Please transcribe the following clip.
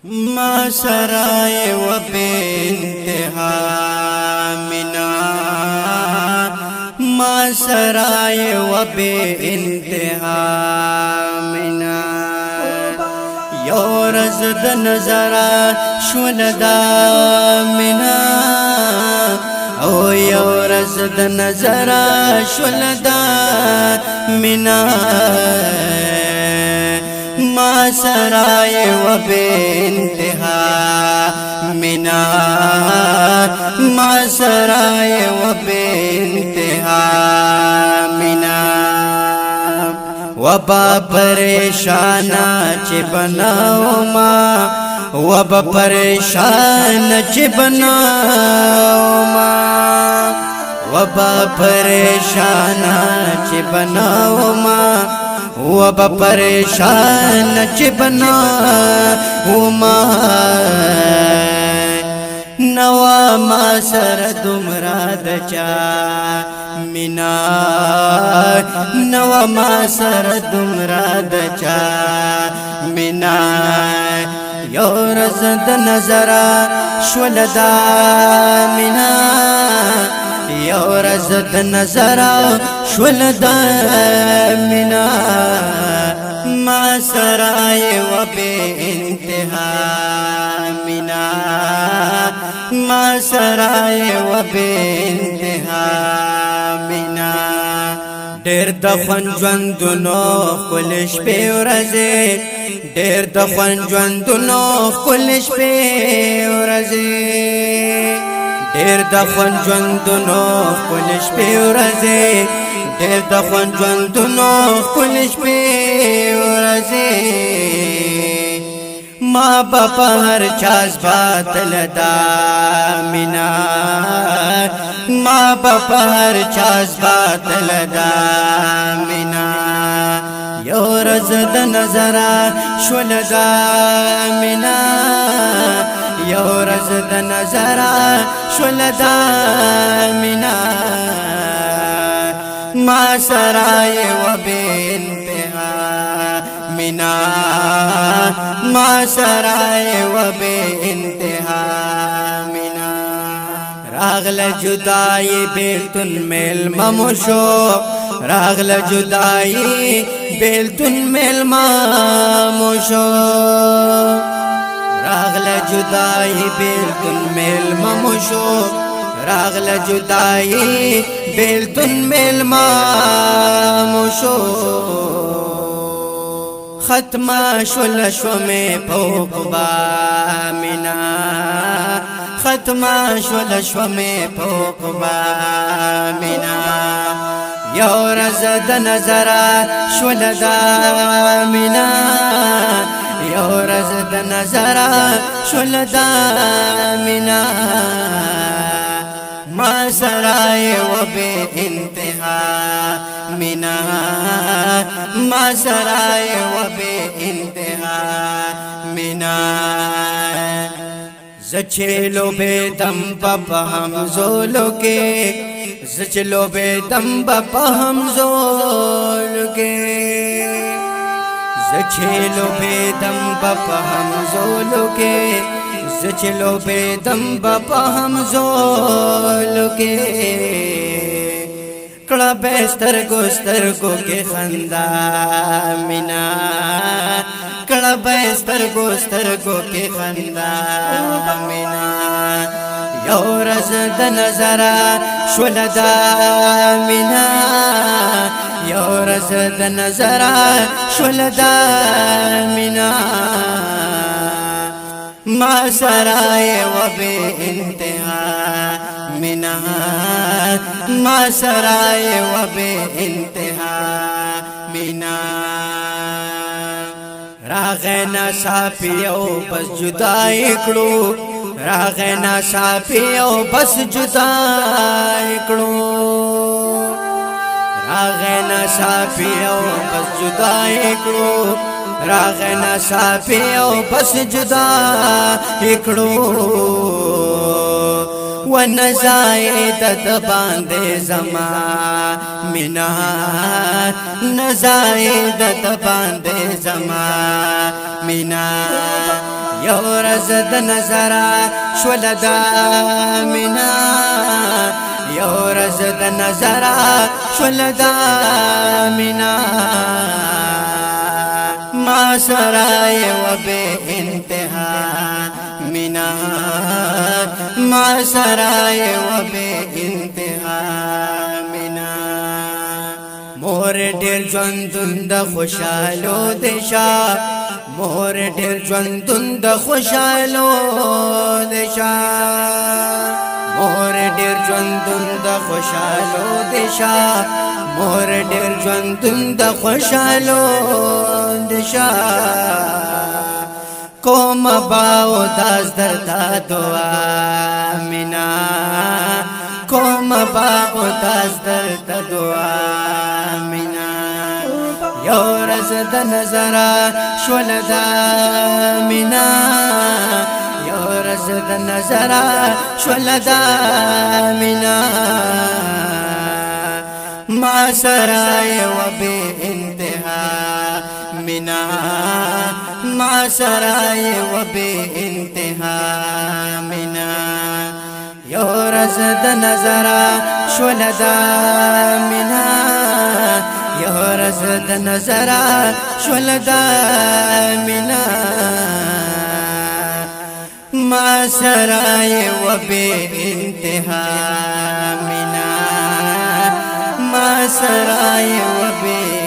ما سرائے و بے انتہا منا، ما سرائے و بے انتہا منا. یو رز د نظر شول دا منا، او یو رز د نظر شول دا منا. ما سرائے و بے انتہا منا، ما سرائے و بے انتہا منا. وبا پریشانا چی بناو ما، وبا پریشانا چی بناو ما، وبا پریشانا چی بناو ما، وبا پریشان چی بناو ما. نوا ما سر دمرا دچا منا، نوا ما سر دمرا دچا منا. یو رز د نظر شول دا منا، یو رز د نظر شول دا منا. ما سرائے و بے انتہا منا، ما سرائے و بے انتہا منا. ډېر د خوند ژوندونو ښکلې شپې ورځې، ډېر د خوند ژوندونو ښکلې شپې ورځې، ډېر د خوند ژوندونو ښکلې شپې ورځې، ډېر د خوند ژوندونو ښکلې شپې ورځې. ما په هر چاز باطل دا منا، ما په هر چاز باطل دا منا. یو رز د نظر شول دا منا، یو رز د نظر شول دا منا. ما سرائے و بے انتہا منا، ما سرائے و بے انتہا منا. راغل جدائی بیلتن میل مموشو، راغل جدائی بیلتن میل مموشو، راغل جدائی بیلتن میل مموشو، راغل جدائی بیلتن میل مموشو. ختمہ شول شومے پوقبا منا، ختمہ شول شومے پوقبا منا. یو رز د نظر شول دا منا، یو رز د نظر شول دا منا. ما سرائے و بے انتہا منا، ما سرائے و بے انتہا منا. زچلو بے دم پا ہم زولو کے، زچلو بے دم پا ہم زولو کے، زچلو بے دم پا ہم زولو کے، زچلو بے دم پا ہم زولو کے. کڑا بیستر گو کے خندا منا، کڑا بیستر گو کے خندا منا. یو رز د نظر شول دا منا، یو رز د نظر شول دا منا. ما سرائے و بے انتہا منا، ما سرائے و بے انتہا منا. راغینا صافیو بس جدائی کڑو، راغینا صافیو بس جدائی کڑو، راغینا صافیو بس جدائی کڑو، راغینا صافیو بس جدائی کڑو. ونزاید د باندې زما مینا، نزاید د باندې زما مینا. یو ورځ د نظر شول دا مینا یو ورځ د نظر شول دا مینا ما سرای و بے انتہا مینا ما سرای و بے انتہا مینا مور ډیر ژوندون د خوشالو دشا مور ډیر ژوندون د خوشالو دشا مور ډیر ژوندون د خوشالو دشا مور ډیر ژوندون د خوشالو دشا کوم باو داس درتا دعا مینا کوم باو داس درتا دعا مینا یو ورځ د نظر شول دا مینا یو ورځ د نظر شول دا مینا ما سرای و بے انتہا مینا ما سرای و بے انتہا مینا یو ورځ د نظر شول دا مینا یو ورځ د نظر شول دا مینا ما سرای و بے انتہا مینا ما سرای و بے